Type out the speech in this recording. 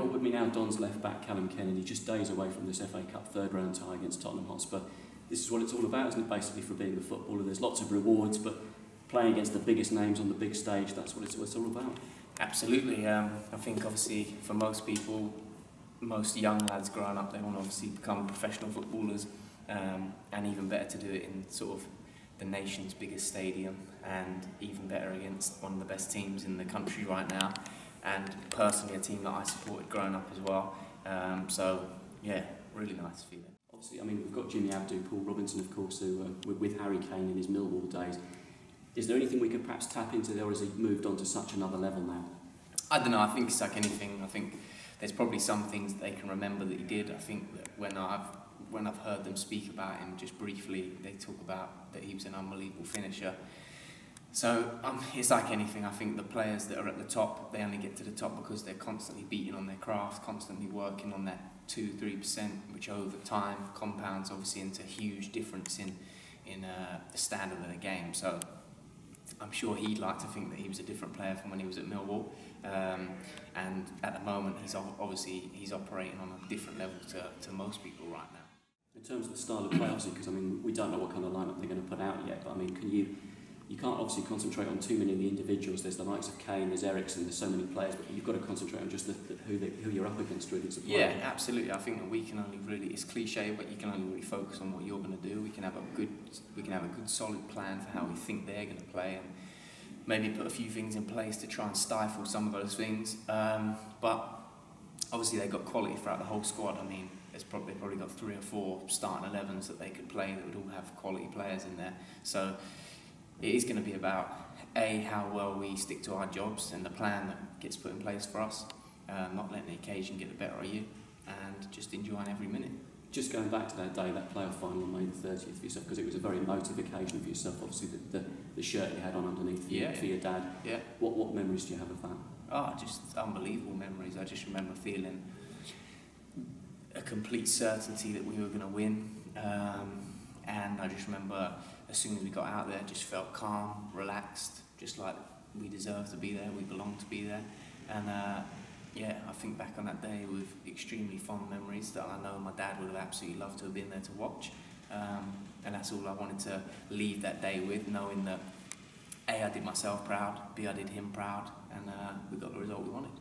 well with me now, Dons left back Callum Kennedy, just days away from this FA Cup third round tie against Tottenham Hotspur. This is what it's all about, isn't it, basically, for being a footballer? There's lots of rewards, but playing against the biggest names on the big stage, that's what it's all about. Absolutely. I think obviously for most people, most young lads growing up, they want to obviously become professional footballers, and even better to do it in sort of the nation's biggest stadium, and even better against one of the best teams in the country right now, and personally a team that I supported growing up as well. So yeah, really nice feeling. Obviously, I mean, we've got Jimmy Abdou, Paul Robinson, of course, who with Harry Kane in his Millwall days. Is there anything we could perhaps tap into there, or has he moved on to such another level now? I don't know, I think it's like anything. I think there's probably some things that they can remember that he did. I think that when I've heard them speak about him just briefly, they talk about that he was an unbelievable finisher. So it's like anything. I think the players that are at the top, they only get to the top because they're constantly beating on their craft, constantly working on that 2-3%, which over time compounds obviously into a huge difference in the standard of the game. So I'm sure he'd like to think that he was a different player from when he was at Millwall, and at the moment he's operating on a different level to most people right now. In terms of the style of play, obviously, because I mean we don't know what kind of lineup they're going to put out yet, but I mean, you can't obviously concentrate on too many of the individuals. There's the likes of Kane, there's Eriksen, there's so many players, but you've got to concentrate on just who you're up against really as a player. Yeah, absolutely. I think that we can only really, it's cliche, but you can only really focus on what you're going to do. We can have a good solid plan for how we think they're going to play, and maybe put a few things in place to try and stifle some of those things. But obviously they've got quality throughout the whole squad. I mean, they've probably got 3 or 4 starting 11s that they could play that would all have quality players in there. So it is going to be about how well we stick to our jobs and the plan that gets put in place for us, not letting the occasion get the better of you, and just enjoying every minute. Just going back to that day, that playoff final on May the 30th for yourself, because it was a very emotive occasion for yourself, obviously the shirt you had on underneath for your dad. Yeah. What memories do you have of that? Oh, just unbelievable memories. I just remember feeling a complete certainty that we were going to win, and I just remember as soon as we got out there, just felt calm, relaxed, just like we deserve to be there, we belong to be there. And yeah, I think back on that day with extremely fond memories that I know my dad would have absolutely loved to have been there to watch. And that's all I wanted to leave that day with, knowing that A, I did myself proud, B, I did him proud, and we got the result we wanted.